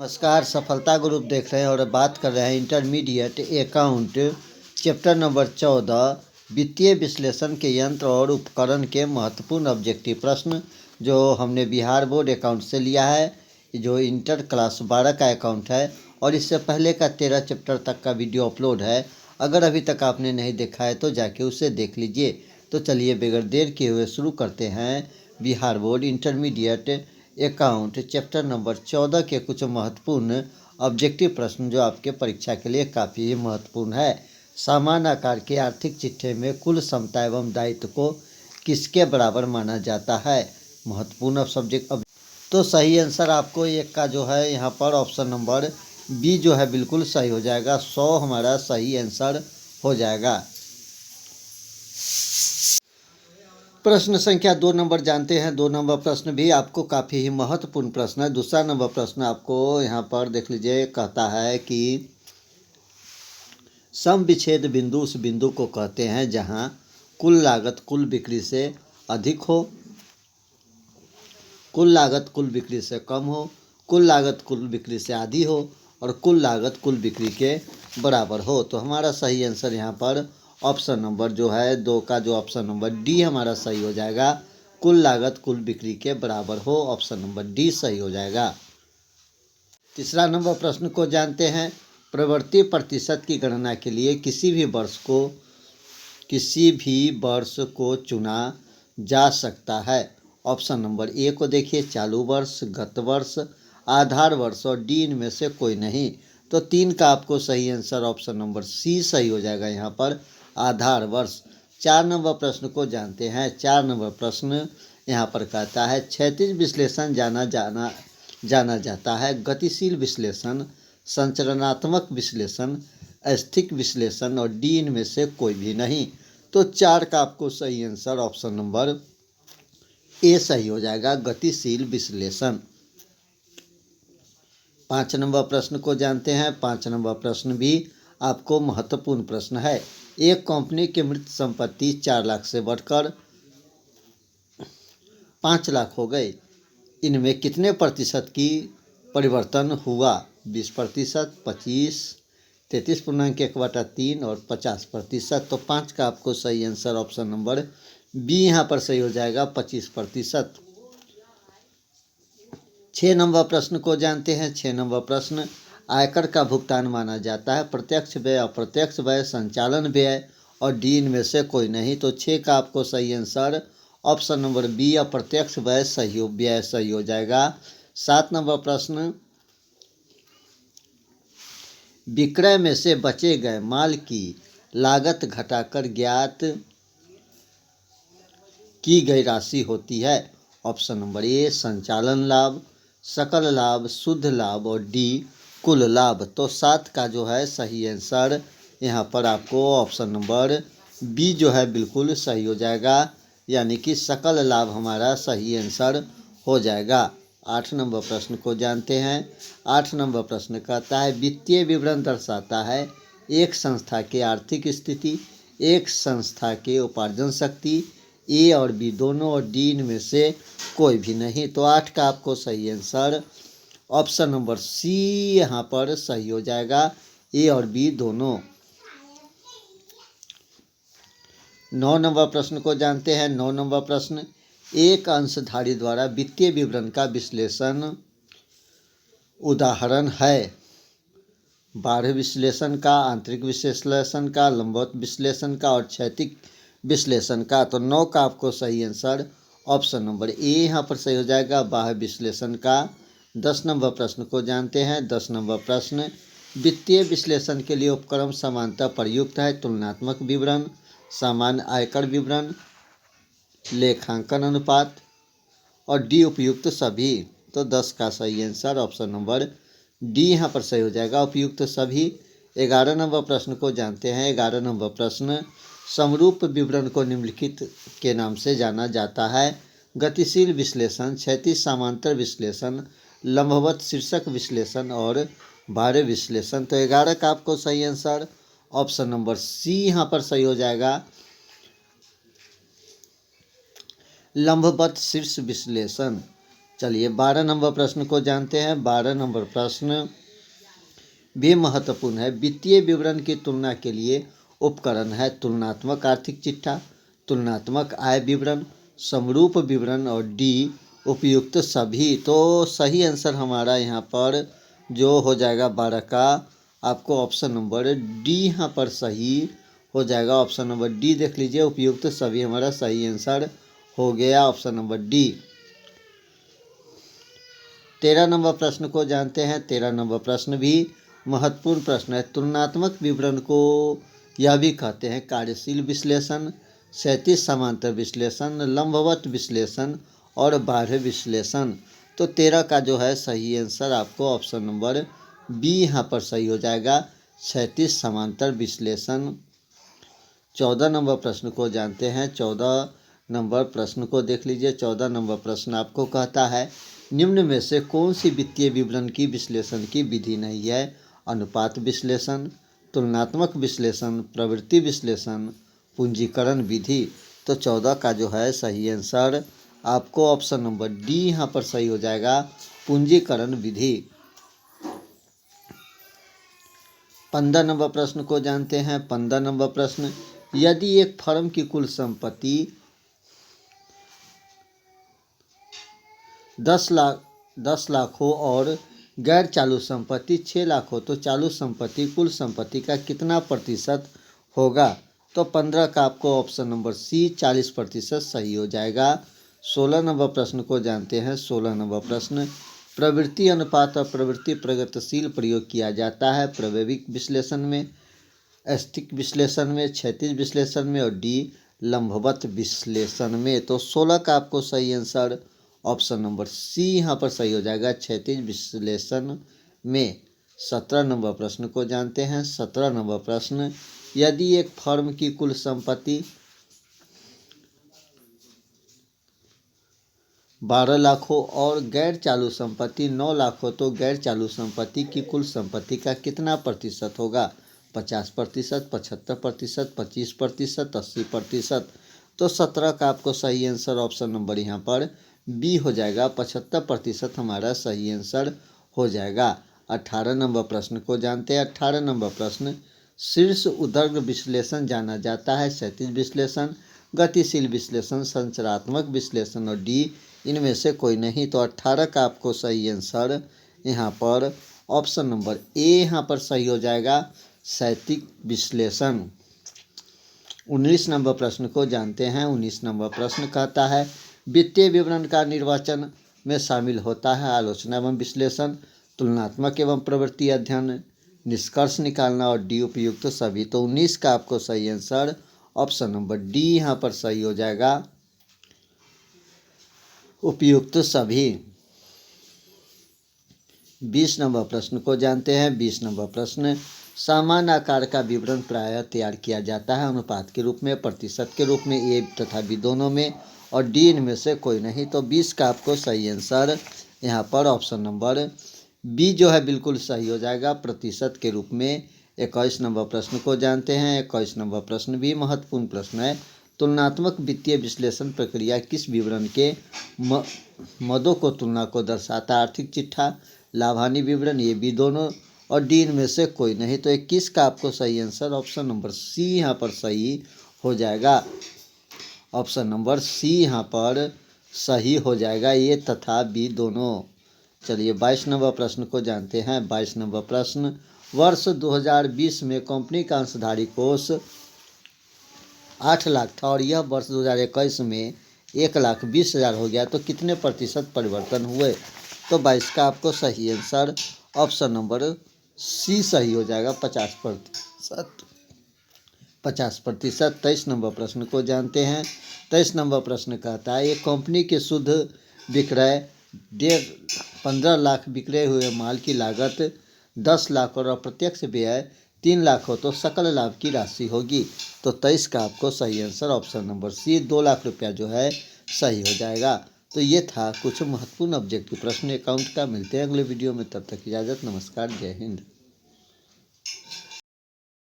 नमस्कार, सफलता ग्रुप देख रहे हैं और बात कर रहे हैं इंटरमीडिएट अकाउंट चैप्टर नंबर 14 वित्तीय विश्लेषण के यंत्र और उपकरण के महत्वपूर्ण ऑब्जेक्टिव प्रश्न जो हमने बिहार बोर्ड अकाउंट से लिया है, जो इंटर क्लास 12 का अकाउंट है और इससे पहले का 13 चैप्टर तक का वीडियो अपलोड है। अगर अभी तक आपने नहीं देखा है तो जाके उसे देख लीजिए। तो चलिए बगैर देर किए हुए शुरू करते हैं Bihar board intermediate account chapter number 14 के कुछ महत्वपूर्ण ऑब्जेक्टिव प्रश्न जो आपके परीक्षा के लिए काफ़ी महत्वपूर्ण है। समान आकार के आर्थिक चिट्ठे में कुल क्षमता एवं दायित्व को किसके बराबर माना जाता है? महत्वपूर्ण सब्जेक्ट। तो सही आंसर आपको एक का जो है यहाँ पर ऑप्शन नंबर बी जो है बिल्कुल सही हो जाएगा। 100 हमारा सही आंसर हो जाएगा। प्रश्न संख्या 2 नंबर जानते हैं। 2 नंबर प्रश्न भी आपको काफ़ी ही महत्वपूर्ण प्रश्न है। दूसरा नंबर प्रश्न आपको यहाँ पर देख लीजिए, कहता है कि सम विच्छेद बिंदु उस बिंदु को कहते हैं जहाँ कुल लागत कुल बिक्री से अधिक हो, कुल लागत कुल बिक्री से कम हो, कुल लागत कुल बिक्री से आधी हो और कुल लागत कुल बिक्री के बराबर हो। तो हमारा सही आंसर यहाँ पर ऑप्शन नंबर जो है 2 का जो ऑप्शन नंबर डी हमारा सही हो जाएगा। कुल लागत कुल बिक्री के बराबर हो, ऑप्शन नंबर डी सही हो जाएगा। तीसरा नंबर प्रश्न को जानते हैं। प्रवृत्ति प्रतिशत की गणना के लिए किसी भी वर्ष को चुना जा सकता है। ऑप्शन नंबर ए को देखिए, चालू वर्ष, गत वर्ष, आधार वर्ष और डी इनमें से कोई नहीं। तो 3 का आपको सही आंसर ऑप्शन नंबर सी सही हो जाएगा यहाँ पर, आधार वर्ष। 4 नंबर प्रश्न को जानते हैं। 4 नंबर प्रश्न यहाँ पर कहता है क्षैतिज विश्लेषण जाना जाता है गतिशील विश्लेषण, संरचनात्मक विश्लेषण, स्थैतिक विश्लेषण और डी इनमें से कोई भी नहीं। तो 4 का आपको सही आंसर ऑप्शन नंबर ए सही हो जाएगा, गतिशील विश्लेषण। 5 नंबर प्रश्न को जानते हैं। 5 नंबर प्रश्न भी आपको महत्वपूर्ण प्रश्न है। एक कंपनी की मृत संपत्ति 4 लाख से बढ़कर 5 लाख हो गई। इनमें कितने प्रतिशत की परिवर्तन हुआ? 20%, 25, 33.1/3 और 50%। तो 5 का आपको सही आंसर ऑप्शन नंबर बी यहाँ पर सही हो जाएगा, 25%। 6 नंबर प्रश्न को जानते हैं। 6 नंबर प्रश्न आयकर का भुगतान माना जाता है प्रत्यक्ष व्यय, अप्रत्यक्ष व्यय, संचालन व्यय और डी इनमें से कोई नहीं। तो 6 का आपको सही आंसर ऑप्शन नंबर बी अप्रत्यक्ष व्यय सही हो जाएगा। 7 नंबर प्रश्न विक्रय में से बचे गए माल की लागत घटाकर ज्ञात की गई राशि होती है। ऑप्शन नंबर ए संचालन लाभ, सकल लाभ, शुद्ध लाभ और डी कुल लाभ। तो 7 का जो है सही आंसर यहाँ पर आपको ऑप्शन नंबर बी जो है बिल्कुल सही हो जाएगा, यानी कि सकल लाभ हमारा सही आंसर हो जाएगा। 8 नंबर प्रश्न को जानते हैं। 8 नंबर प्रश्न कहता है वित्तीय विवरण दर्शाता है एक संस्था की आर्थिक स्थिति, एक संस्था के उपार्जन शक्ति, ए और बी दोनों और डी इनमें से कोई भी नहीं। तो 8 का आपको सही आंसर ऑप्शन नंबर सी यहाँ पर सही हो जाएगा, ए और बी दोनों। 9 नंबर प्रश्न को जानते हैं। 9 नंबर प्रश्न एक अंशधारी द्वारा वित्तीय विवरण का विश्लेषण उदाहरण है बाह्य विश्लेषण का, आंतरिक विश्लेषण का, लंबवत विश्लेषण का और क्षैतिज विश्लेषण का। तो 9 का आपको सही आंसर ऑप्शन नंबर ए यहाँ पर सही हो जाएगा, बाह्य विश्लेषण का। 10 नंबर प्रश्न को जानते हैं। 10 नंबर प्रश्न वित्तीय विश्लेषण के लिए उपक्रम समानता प्रयुक्त है तुलनात्मक विवरण, सामान्य आयकर विवरण, लेखांकन अनुपात और डी उपयुक्त सभी। तो 10 का सही आंसर ऑप्शन नंबर डी यहाँ पर सही हो जाएगा, उपयुक्त सभी। 11 नंबर प्रश्न को जानते हैं। 11 नंबर प्रश्न समरूप विवरण को निम्नलिखित के नाम से जाना जाता है गतिशील विश्लेषण, क्षैतिज समांतर विश्लेषण, लंबवत शीर्षक विश्लेषण और बाह्य विश्लेषण। तो 11 का आपको सही आंसर ऑप्शन नंबर सी यहाँ पर सही हो जाएगा, लंबवत शीर्ष विश्लेषण। चलिए 12 नंबर प्रश्न को जानते हैं। 12 नंबर प्रश्न भी महत्वपूर्ण है। वित्तीय विवरण की तुलना के लिए उपकरण है तुलनात्मक आर्थिक चिट्ठा, तुलनात्मक आय विवरण, समरूप विवरण और डी उपयुक्त सभी। तो सही आंसर हमारा यहाँ पर जो हो जाएगा 12 का आपको ऑप्शन नंबर डी यहाँ पर सही हो जाएगा। ऑप्शन नंबर डी देख लीजिए, उपयुक्त सभी हमारा सही आंसर हो गया, ऑप्शन नंबर डी। 13 नंबर प्रश्न को जानते हैं। 13 नंबर प्रश्न भी महत्वपूर्ण प्रश्न है। तुलनात्मक विवरण को यह भी कहते हैं कार्यशील विश्लेषण, क्षैतिज समांतर विश्लेषण, लंबवत विश्लेषण और बाह्य विश्लेषण। तो 13 का जो है सही आंसर आपको ऑप्शन नंबर बी यहाँ पर सही हो जाएगा, क्षैतिज समांतर विश्लेषण। 14 नंबर प्रश्न को जानते हैं। 14 नंबर प्रश्न को देख लीजिए। 14 नंबर प्रश्न आपको कहता है निम्न में से कौन सी वित्तीय विवरण की विश्लेषण की विधि नहीं है? अनुपात विश्लेषण, तुलनात्मक विश्लेषण, प्रवृत्ति विश्लेषण, पूंजीकरण विधि। तो 14 का जो है सही आंसर आपको ऑप्शन नंबर डी यहाँ पर सही हो जाएगा, पूंजीकरण विधि। 15 नंबर प्रश्न को जानते हैं। 15 नंबर प्रश्न यदि एक फर्म की कुल संपत्ति 10 लाख हो और गैर चालू संपत्ति 6 लाख हो तो चालू संपत्ति कुल संपत्ति का कितना प्रतिशत होगा? तो 15 का आपको ऑप्शन नंबर सी 40% सही हो जाएगा। 16 नंबर प्रश्न को जानते हैं। 16 नंबर प्रश्न प्रवृत्ति अनुपात और प्रवृत्ति प्रगतिशील प्रयोग किया जाता है प्रायोगिक विश्लेषण में, स्थैतिक विश्लेषण में, क्षैतिज विश्लेषण में और डी लंबवत विश्लेषण में। तो 16 का आपको सही आंसर ऑप्शन नंबर सी यहाँ पर सही हो जाएगा, क्षैतिज विश्लेषण में। 17 नंबर प्रश्न को जानते हैं। 17 नंबर प्रश्न यदि एक फर्म की कुल संपत्ति 12 लाख हो और गैर चालू संपत्ति 9 लाख हो तो गैर चालू संपत्ति की कुल संपत्ति का कितना प्रतिशत होगा? 50%, 75%, 25%, 80%। तो 17 का आपको सही आंसर ऑप्शन नंबर यहाँ पर बी हो जाएगा, 75% हमारा सही आंसर हो जाएगा। 18 नंबर प्रश्न को जानते हैं। 18 नंबर प्रश्न शीर्ष उदर्ग विश्लेषण जाना जाता है क्षैतिज विश्लेषण, गतिशील विश्लेषण, संरचनात्मक विश्लेषण और डी इनमें से कोई नहीं। तो 18 का आपको सही आंसर यहाँ पर ऑप्शन नंबर ए यहाँ पर सही हो जाएगा, क्षैतिज विश्लेषण। 19 नंबर प्रश्न को जानते हैं। 19 नंबर प्रश्न कहता है वित्तीय विवरण का निर्वाचन में शामिल होता है आलोचना एवं विश्लेषण, तुलनात्मक एवं प्रवृत्ति अध्ययन, निष्कर्ष निकालना और डी उपयुक्त सभी। तो 19 का आपको सही आंसर ऑप्शन नंबर डी यहाँ पर सही हो जाएगा, उपयुक्त सभी। 20 नंबर प्रश्न को जानते हैं। 20 नंबर प्रश्न सामान्य आकार का विवरण प्रायः तैयार किया जाता है अनुपात के रूप में, प्रतिशत के रूप में, ए तथा बी दोनों में और डी इनमें से कोई नहीं। तो 20 का आपको सही आंसर यहाँ पर ऑप्शन नंबर बी जो है बिल्कुल सही हो जाएगा, प्रतिशत के रूप में। 21 नंबर प्रश्न को जानते हैं। 21 नंबर प्रश्न भी महत्वपूर्ण प्रश्न है। तुलनात्मक वित्तीय विश्लेषण प्रक्रिया किस विवरण के मदों को तुलना को दर्शाता? आर्थिक चिट्ठा, लाभानी विवरण, ये भी दोनों और डी इनमें से कोई नहीं। तो 21 का आपको सही आंसर ऑप्शन नंबर सी यहाँ पर सही हो जाएगा, ऑप्शन नंबर सी यहाँ पर सही हो जाएगा, ये तथा बी दोनों। चलिए 22 नंबर प्रश्न को जानते हैं। 22 नंबर प्रश्न वर्ष 2020 में कंपनी का अंशधारी कोष 8 लाख था और यह वर्ष 2021 में 1,20,000 हो गया तो कितने प्रतिशत परिवर्तन हुए? तो 22 का आपको सही आंसर ऑप्शन नंबर सी सही हो जाएगा, 50%। 50%। 23 नंबर प्रश्न को जानते हैं। 23 नंबर प्रश्न कहता है एक कंपनी के शुद्ध विक्रय 15 लाख बिक्रे हुए माल की लागत 10 लाख और अप्रत्यक्ष व्यय 3 लाख हो तो सकल लाभ की राशि होगी। तो 23 का आपको सही answer option number C 2 lakh रुपया जो है सही हो जाएगा। तो ये था कुछ महत्वपूर्ण ऑब्जेक्टिव प्रश्न अकाउंट का। मिलते हैं अगले वीडियो में, तब तक इजाज़त, नमस्कार, जय हिंद।